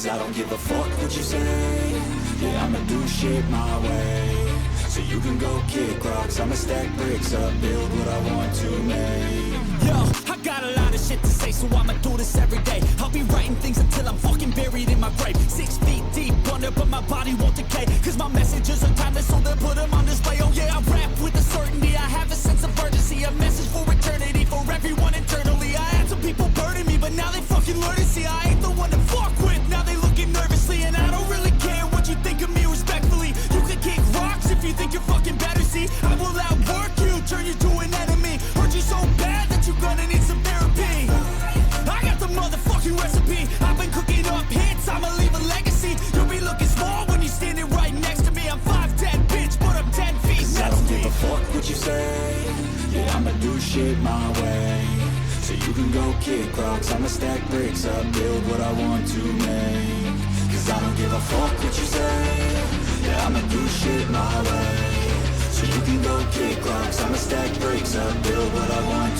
Cause I don't give a fuck what you say. Yeah, I'ma do shit my way. So you can go kick rocks, I'ma stack bricks up, build what I want to make. Yo, I got a lot of shit to say, so I'ma do this every day. I'll be writing things until I'm fucking buried in my grave. 6 feet deep under, but my body won't decay. Cause my messages are timeless, so they'll put them on display. Oh yeah, I rap with a certainty, I have a sense of urgency. A message for eternity, for everyone internally. I had some people burning me, but now they fucking learn to see I ain't the one to fuck with. Now they looking nervously, and I don't really care what you think of me respectfully. You can kick rocks if you think you're fucking better, see. I will outwork you, turn you to an enemy. Hurt you so bad that you're gonna need some therapy. I got the motherfucking recipe. I've been cooking up hits, I'ma leave a legacy. You'll be looking small when you're standing right next to me. I'm 5'10", bitch, but I'm 10 feet next to me. I don't give a fuck what you say. Yeah, I'ma do shit my way. So you can go kick rocks, I'ma stack bricks up, build what I want to make. Cause I don't give a fuck what you say. Yeah, I'ma do shit my way. So you can go kick rocks, I'ma stack bricks up, build what I want